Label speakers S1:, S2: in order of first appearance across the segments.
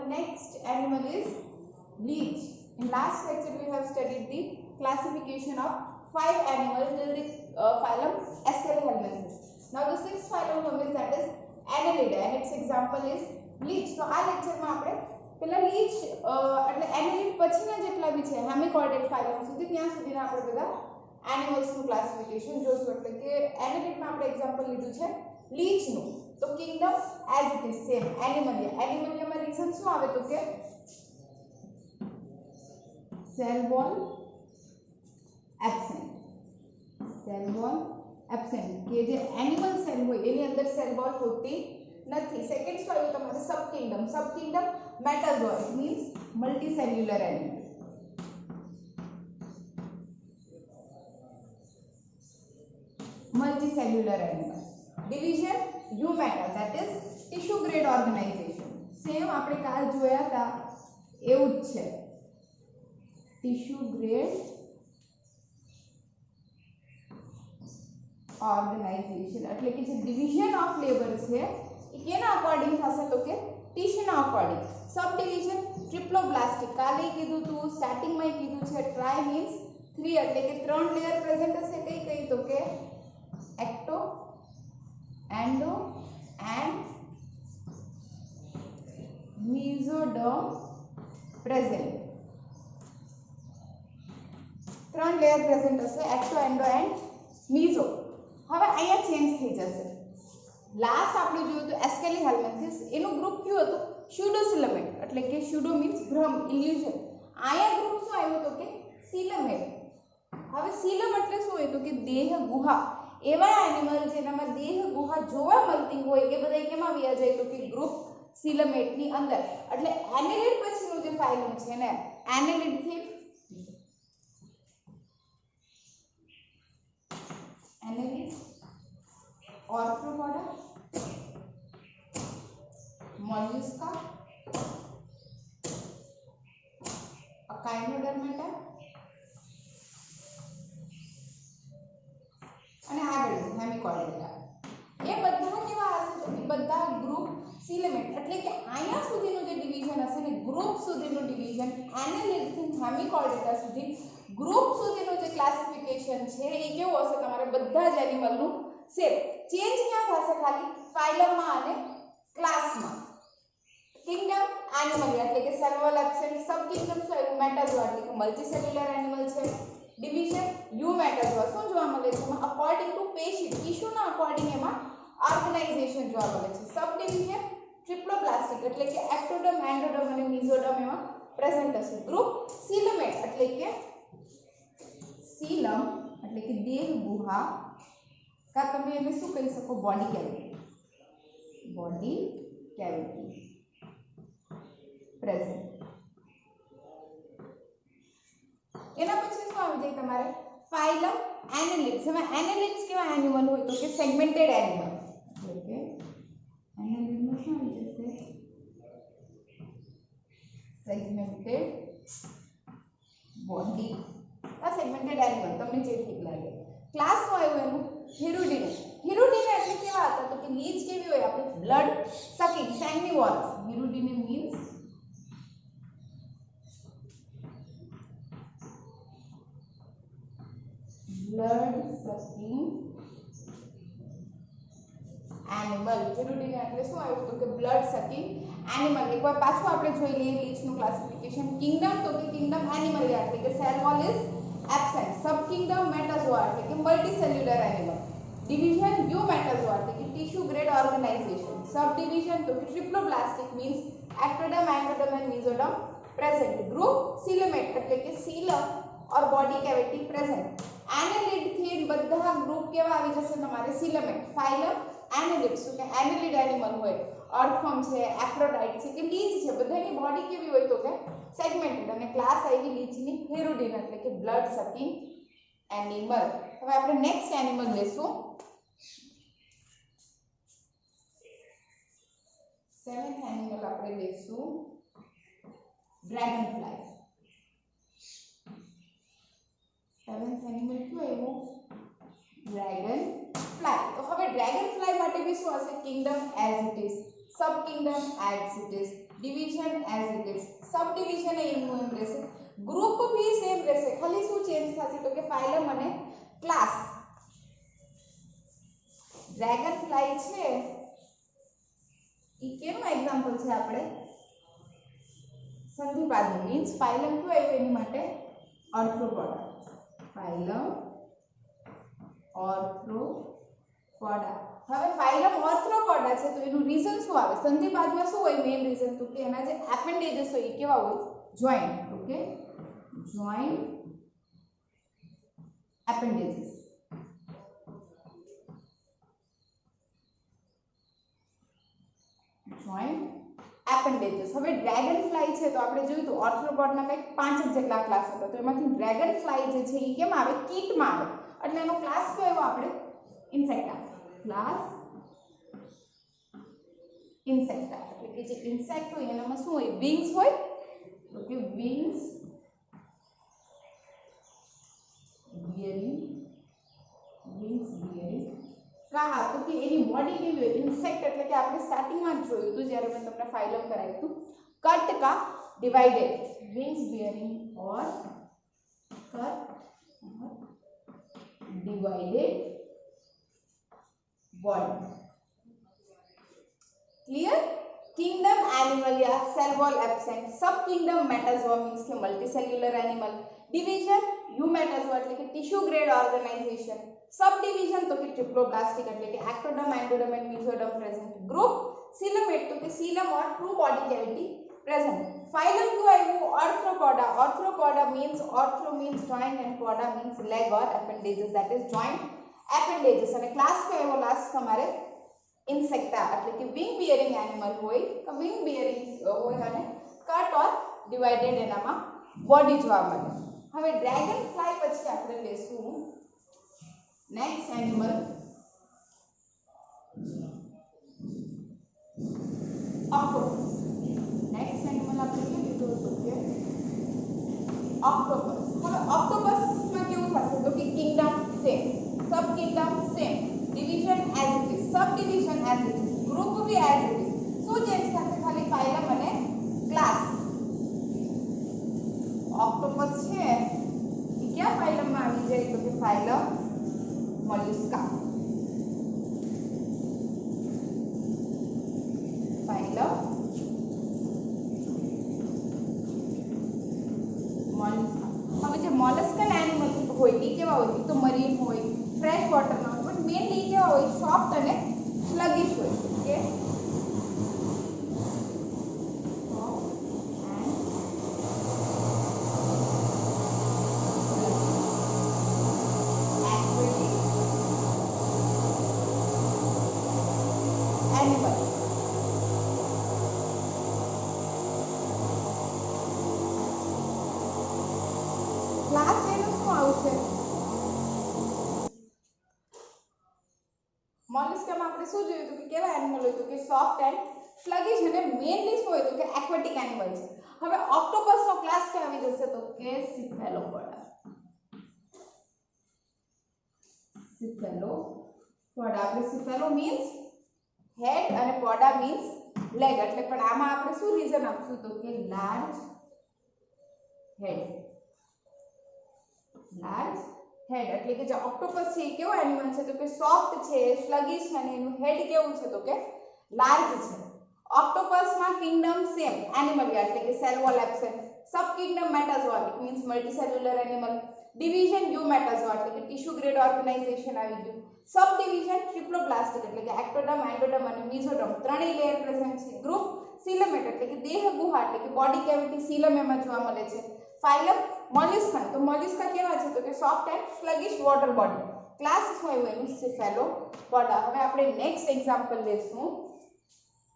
S1: next animal is leech. In last lecture we have studied the classification of 5 animals till the phylum Aschelhelminthes. Now the sixth phylum comes, that is Annelida, and its example is leech. તો આ લેક્ચરમાં આપણે પેલા leech એટલે annelid પછીના જેટલા બી છે હેમિકોઇડેડ ફાઇલમ સુધી ત્યાં સુધીના આપણે બધા એનિમલ્સ નું ક્લાસિફિકેશન જોશું. એટલે કે annelid માં આપણે એક્ઝામ્પલ લીધું છે leech નું. તો kingdom as it is same animalia. એનિમલિયામાં રીઝન શું આવે તો કે cell wall absent. Cell wall absent કે જે એનિમલ સેલ હોય એની અંદર સેલ વોલ હોતી નથી. સેકન્ડ શું આવ્યું તમારે sub kingdom. Sub kingdom metazoa means multi cellular animal. Multi cellular animal. Division Eumeta, that is tissue grade organization. Same આપણે કાલ જોયા હતા એવું જ છે. ટિશ્યુ ગ્રેડ ઓર્ગેનાઇઝેશન એટલે કે જે ડિવિઝન ઓફ લેબર છે એ કેના અકોર્ડિંગ થશે તો કે ટિશ્યુના અકોર્ડિંગ. સબ ડિવિઝન ટ્રિપ્લોબ્લાસ્ટિક કાલે કીધું તું, સ્ટાર્ટિંગમાં કીધું છે. ટ્રાય મીન્સ 3 એટલે કે 3 લેયર પ્રેઝન્ટ હશે. કઈ કઈ તો કે ecto, endo and mesoderm present. 3 layer present હશે एक्टो, एंडो एंड मेसो. હવે અહીંયા ચેન્જ થઈ જશે. લાસ્ટ આપણે જોયું તો એસ્કેલિહેલ્મિન્થિસ એનું ગ્રુપ કયું હતું સ્યુડોસિલેમેટ એટલે કે સ્યુડો મીન્સ ભ્રમ, ઇલ્યુઝન. આયા ગ્રુપ શું આવ્યો તો કે સિલેમેટ. હવે સિલમ એટલે શું હોય તો કે દેહ ગુહા. એવા એનિમલ જેનામાં દેહ ગુહા જોવા મળતી હોય એ બધા કેમાં આવ્યા જાય તો કે ગ્રુપ સિલમેટની અંદર. એટલે એનેલિડ પછીનું જે ફાઇલમ છે ને એનેલિડ થી એનેલિડ, ઓર્થ્રોપોડા, મોલ્યુસ્કા, અકાઇનોડર્મેટા અને આગળ હેમિકોઇડેલા. એ બધા કેવા હશે તો કે બધા ગ્રુપ સિલેમેટ. એટલે કે અહીંયા સુધીનું જે ડિવિઝન હશે ને ગ્રુપ સુધીનું ડિવિઝન એનેલિડ થી હેમિકોઇડેલા સુધી ગ્રુપ સુધીનું જે ક્લાસિફિકેશન છે એ કેવું હશે તમારે બધા જ એનિમલનું સેમ. ચેન્જ ક્યાં થશે ખાલી ફાઇલમમાં અને ક્લાસમાં. કિંગડમ એનિમલિયા એટલે કે cell wall absent. Sub Kingdom શું આવ્યું મેટાઝોઆ એટલે કે મલ્ટી સેલ્યુલર એનિમલ છે. ડિવિઝન યુમેટાઝોઆ શું જોવા મળે છે એમાં અકોર્ડિંગ ટુ પેશી ટિશ્યુના અકોર્ડિંગ એમાં ઓર્ગેનાઇઝેશન જોવા મળે છે. સબ ડિવિઝન ટ્રિપ્લોબ્લાસ્ટિક એટલે કે એક્ટોડર્મ, એન્ડોડર્મ અને મેસોડર્મ એમાં પ્રેઝન્ટ હશે. ગ્રુપ સિલેમેટ એટલે કે સિલમ એટલે કે દેહ ગુહા કા તમે એને શું કહી શકો body cavity. Body cavity present. એના પછી શું આવી જાય તમારે ફાઇલમ એનેલિડ્સ. હવે એનેલિડ્સ કેવા એનિમલ હોય તો કે સેગમેન્ટેડ એનિમલ. એટલે કે એનેલિડમાં શું આવી જશે સેગમેન્ટેડ બોડી. આ સેગમેન્ટેડ એનિમલ તમને જે ઠીક લાગે. ક્લાસ શું આવ્યું એનું હિરુડિને. હિરુડિને એટલે કેવા હતા તો કે લીચ કેવી હોય આપણે blood sucking sanguivorous. Hirudinea means blood sucking animal. Hirudinea એટલે શું આવ્યું તો કે blood sucking animal. એકવાર પાછું આપણે જોઈ લઈએ લીચનું ક્લાસિફિકેશન. કિંગડમ તો કે કિંગડમ એનિમલિયા એટલે કે cell wall is absent. Sub kingdom metazoa એટલે કે multi cellular animal. Division eumetazoa એટલે કે tissue grade organization. Sub division તો કે triploblastic means ectoderm, endoderm and mesoderm present. Group coelomate એટલે કે coelom or body cavity present. Annelid થી બધા ગ્રુપ કેવા આવી જશે તમારે સિલેમેટ. ફાઇલમ એનેલિડ શું કે એનેલિડ એનિમલ હોય. અર્થવર્મ છે, એફ્રોડાઇટ છે કે લીચ છે બધાની બોડી કેવી હોય તો કે સેગમેન્ટેડ. અને ક્લાસ આવી લીચની હિરુડિન એટલે કે બ્લડ સકિંગ એનિમલ. હવે આપણે નેક્સ્ટ એનિમલ લેશું. 7th એનિમલ આપણે લેશું ડ્રેગન ફ્લાય. 7th એનિમલ કયું આવ્યું ડ્રેગન ફ્લાય. તો હવે ડ્રેગન ફ્લાય માટે બી શું હશે kingdom as it is sub kingdom as it is, division as it is, sub division एमનું એમ રહેશે, ગ્રુપ બી સેમ રહેશે, ખાલી શું ચેન્જ થશે તો કે ફાઇલમ અને ક્લાસ. ડ્રેગન ફ્લાય છે ઈ કેનું એક્ઝામ્પલ છે આપણે સંધિપાદનું, મીન્સ ફાઇલમ કયું આવ્યું એની માટે આર્થ્રોપોડા, ફાઇલમ આર્થ્રોપોડા. હવે ફાઇલમ આર્થ્રોપોડા છે તો એનું રીઝન શું આવે, સંધિપાદમાં શું હોય મેઇન રીઝન તો કે એના જે એપેન્ડેजेस હોય એ કેવા હોય જોઈન્ટ, ઓકે જોઈન્ટ એપેન્ડેजेस. જોઈન્ટ એપેન્ડેजेस. હવે ડ્રેગન ફ્લાય છે તો આપણે જોયું તો આર્થ્રોપોડના કંઈક 5 જેટલા ક્લાસ હતા, તો એમાંથી ડ્રેગન ફ્લાય જે છે એ કેમ આવે કીટમાં આવે, એટલે એનો ક્લાસ કયો આવ્યો આપણે ઇન્સેક્ટા, ક્લાસ ઇન્સેક્ટા. એટલે કે જે ઇન્સેક્ટ હોય એનામાં શું હોય વિંગ્સ હોય, તો કે વિંગ્સ બિયરિંગ કા, તો કે એની બોડી કેવી હોય ઇન્સેક્ટ, એટલે કે આપણે સ્ટાર્ટિંગમાં જ જોયું હતું જ્યારે મેં તમને ફાઇલમ કરાવ્યું હતું, કટ કા ડિવાઇડેડ, વિંગ્સ બિયરિંગ ઓર cut divided body. Clear? Kingdom Animalia, cell wall absent. Subkingdom Metazoa means के multicellular animal. Division Eumetazoa એટલે કે tissue grade organization. Subdivision तो कि triploblastic એટલે કે ectoderm, endoderm and mesoderm present. Group Coelomate तो कि coelom or true body cavity present. Phylum क्यों आयु Arthropoda. Arthropoda means arthro means joint and poda means leg or appendages, that is joint appendages. અને class કયો આવ્યો last તમારે ઇન્સેક્ટા, એટલે કે વિંગ બિયરિંગ એનિમલ હોય તો વિંગ બિયરિંગ હોય અને કટ ઓર ડિવાઇડેડ એનામાં બોડી જોવા મળે. હવે ડ્રેગન ફ્લાય પછી આપણે લેશું next animal octopus. Next animal આપણે શું લીધું હતું કે ઓક્ટોપસ. હવે ઓક્ટોપસમાં કેવું થશે તો કે kingdom same, sub kingdom same, division as it is, sub division as it is, group B as it is. શું ચેન્જ થશે ખાલી ફાઇલમ અને ક્લાસ. ઓક્ટોપસ છે એ ક્યાં ફાઇલમમાં આવી જાય તો કે ફાઇલમ મોલ્યુસ્કા, ફાઇલમ મોલ્યુસ્કા. હવે જે મોલસ્કલ એનિમલ હોય એ કેવા હોય તો મરીન હોય, ફ્રેશ વોટરના હોય, પણ મેઇનલી કેવા હોય સોફ્ટ અને સ્લગિશ હોય, ઓકે એનિમલ. ક્લાસ એનું શું આવશે મોલ્યુસ્કામાં આપણે શું જોયું હતું કે કેવા એનિમલ હોય તો કે સોફ્ટ એન્ડ સ્લગિશ અને મેઇનલી શું હોય તો કે એક્વેટિક એનિમલ છે. હવે ઓક્ટોપસનો ક્લાસ ક્યાં આવી જશે તો કે સિફેલોપોડા, સિફેલોપોડા. આપણે સિફેલો મીન્સ હેડ અને પોડા મીન્સ લેગ, એટલે પણ આમાં આપણે શું રીઝન આપશું તો કે લાર્જ હેડ, લાર્જ હેડ. એટલે કે જે ઓક્ટોપસ છે એ કેવો એનિમલ છે તો કે સોફ્ટ છે, સ્લગિશ છે અને એનું હેડ કેવું છે તો કે લાર્જ છે. ઓક્ટોપસમાં કિંગડમ સેમ એનિમલ એટલે કે cell wall absent, sub kingdom metazoa it means multicellular animal, division eumetazoa એટલે કે ટિશ્યુ ગ્રેડ ઓર્ગેનાઇઝેશન આવી ગયું, સબ ડિવિઝન ટ્રિપ્લોપ્લાસ્ટિક એટલે કે એક્ટોડર્મ, એન્ડોડર્મ અને મેસોડર્મ ત્રણેય લેયર પ્રેઝન્ટ છે. ગ્રુપ સિલોમેટ એટલે કે દેહ ગુહા એટલે કે બોડી કેવિટી સિલમ એમાં જોવા મળે છે. ફાઇલમ મોલ્યુસ્કા, તો મોલ્યુસ્કા કેવા છે તો કે soft and sluggish water body. Class શું આવ્યું એનું સિફેલોપોડા. હવે આપણે નેક્સ્ટ એક્ઝામ્પલ લેશું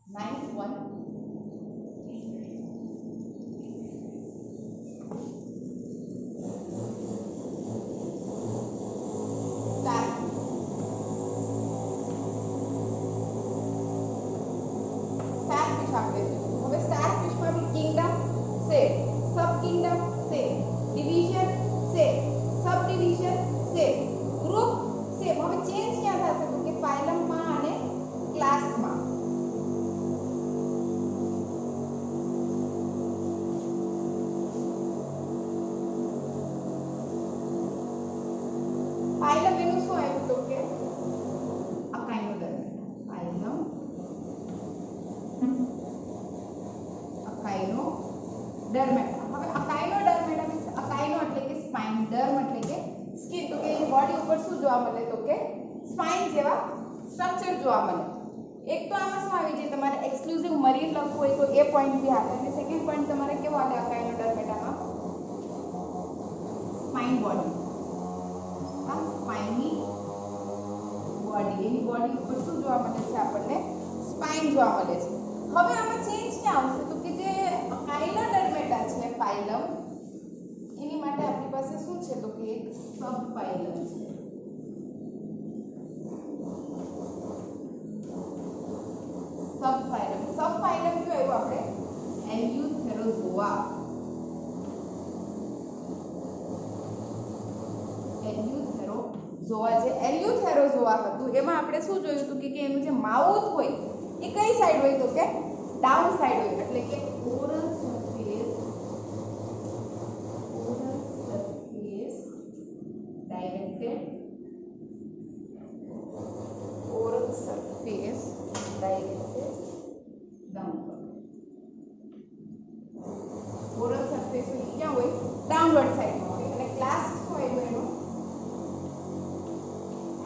S1: 9th one. સ્ટારફિશ આપણે જોયું. હવે સ્ટારફિશમાં બી kingdom same, sub kingdom same, division same, sub division same, group same. હવે ચેન્જ ક્યાં થશે તો કે ફાઇલમમાં અને ક્લાસમાં. ડર્મેટા. હવે અકાઇનોડર્મેટા મીન્સ અકાઇનો એટલે કે સ્પાઇન, ડર્મ એટલે કે સ્કિન. તો કે એની બોડી ઉપર શું જોવા મળે તો કે સ્પાઇન જેવા સ્ટ્રક્ચર જોવા મળે. એક તો આમાં શું આવી જાય તમારે એક્સક્લુઝિવ મરીન લખવું હોય તો એ પોઈન્ટ બી આવે, અને સેકન્ડ પોઈન્ટ તમારે કેવો આવે અકાઇનોડર્મેટામાં સ્પાઇન બોડી. આ સ્પાઇનની બોડી, એની બોડી ઉપર શું જોવા મળે છે આપણને સ્પાઇન જોવા મળે છે. હવે આમાં ચેન્જ ક્યાં આવશે તો કે જે અકાઇનોડર્મેટા છે ફાઇલમ, એની માટે આપણી પાસે શું છે તો કે એક સબ ફાઇલમ છે. સબફાઇલમ. સબફાઇલમ કયો આવ્યો આપણે એલ્યુથેરોઝોઆ. એલ્યુથેરોઝોઆ. જે એલ્યુથેરોઝોઆ હતું એમાં આપણે શું જોયું હતું કે એનું જે માઉથ હોય એ કઈ સાઈડ હોય તો કે ડાઉન સાઈડ હોય, એટલે કે oral surface directed oral surface directed downward. Oral surface ક્યાં હોય ડાઉનવર્ડ સાઈડમાં હોય, અને ક્લાસ શું હોય એનો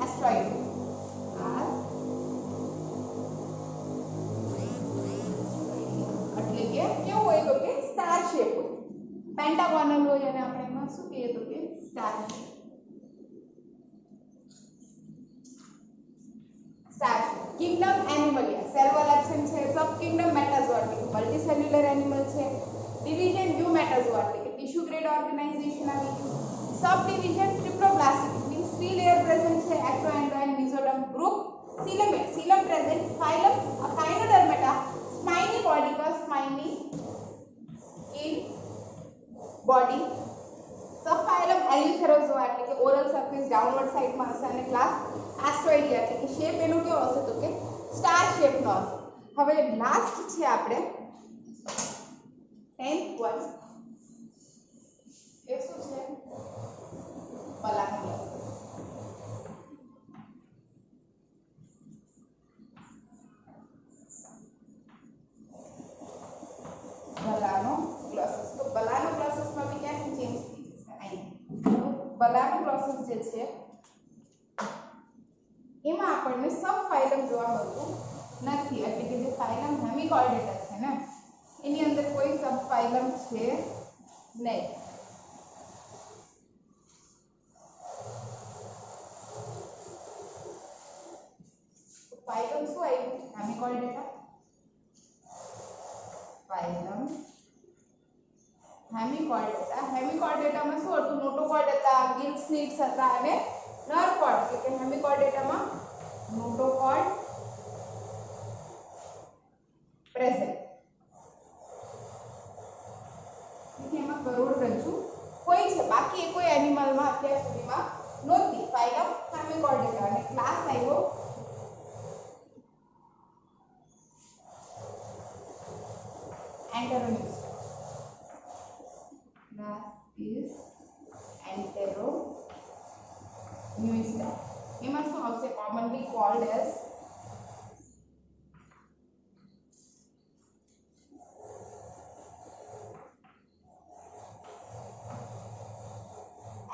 S1: એસ્ટ્રોઇડ. એટલે કે કેવું હોય તો કે સ્ટાર શેપ હોય, પેન્ટાગોનલ હોય, અને આપણે એમાં શું કહીએ તો કે star shape. Kingdom animalia cell wall absent છે. સબ કિંગડમ મેટાઝોઆ એટલે કે મલ્ટીસેલ્યુલર એનિમલ છે. ડિવિઝન યુમેટાઝોઆ એટલે કે ટિશ્યુ ગ્રેડ ઓર્ગેનાઇઝેશન આવી ગયું. Sub division triploblastic means 3 layer present છે. Ecto endo and mesoderm group coelomate coelom present. Phylum echinodermata spiny body का spiny in body. Subphylum eleutherozoa એટલે કે ઓરલ સરફેસ ડાઉનવર્ડ સાઈડમાં હશે, અને ક્લાસ એસ્ટ્રોઇડિયા એટલે કે શેપ એનો કેવો હશે તો કે સ્ટાર શેપનો હશે. હવે લાસ્ટ છે આપણે 10th વન એ શું છે બલાનો. તો બલાનો પ્રોસેસમાં બી ક્યાંથી ચેન્જ થઈ જશે અહીં. બલાનો પ્રોસેસ જે છે એમાં આપણને સબ ફાઇલમ જોવા મળતું નથી, એટલે કે જે ફાઇલમ હેમિકોર્ડેટા છે ને એની અંદર કોઈ સબ ફાઇલમ છે નહીં. ફાઇલમ શું આવ્યું હેમિકોર્ડેટા. ફાઇલમ હેમિકોર્ડેટા. હેમિકોર્ડેટામાં શું હતું નોટોકોર્ડ હતા, ગિલ સ્લિટ્સ હતા અને નર્વ કોર્ડ. એટલે કે હેમિકોર્ડેટામાં નોટોકોર્ડ પ્રેઝન્ટ. એમાં કરોડરજ્જુ કોઈ છે, બાકી કોઈ એનિમલમાં અત્યાર સુધીમાં નહોતી. ફાઇલમ હેમિકોર્ડેટા અને ક્લાસ આવ્યો એન્ટેરોન્યુસ્ટા. Class is Enteronuista. એમાં શું આવશે commonly called as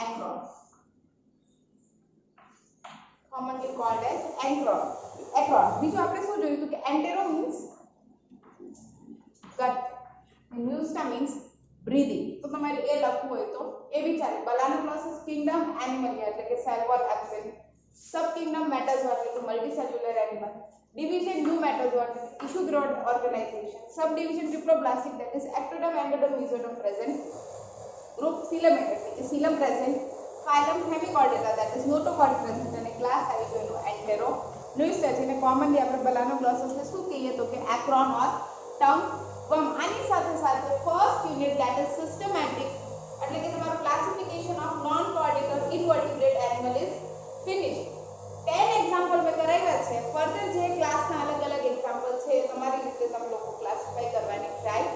S1: acron. Commonly called as acron. બીજું આપણે શું જોયું હતું કે એન્ટેરો મીન્સ ગટ, ન્યુસ્ટા મીન્સ બ્રીથિંગ. તો તમારે એ લખવું હોય તો એ વિચારે. બલાનો પ્રોસેસ કિંગડમ એનિમલિયા એટલે કે cell wall absent. Sub kingdom metazoa એટલે કે મલ્ટીસેલ્યુલર એનિમલ. ડિવિઝન યુમેટાઝોઆ એટલે કે tissue grade organization. Sub division triploblastic that is ectoderm endoderm mesoderm present. Group coelomate એટલે કે coelom present. Phylum hemichordata that is notochord present, અને class આવી ગયો એન્ટેરોન્યુસ્ટા. જેને કોમનલી આપણે બલાનો પ્રોસેસને શું કહીએ તો કે એક્રોન ઓર ટંગ વર્મ. આની સાથે સાથે first unit that is systematic એટલે કે તમારું ક્લાસિફિકેશન ઓફ નોન કોર્ડિકલ invertebrate animal is finished. 10 example મેં કરાવ્યા છે. ફર્ધર જે ક્લાસના અલગ અલગ એક્ઝામ્પલ છે તમારી રીતે તમે લોકો ક્લાસિફાઈ કરવાની ટ્રાય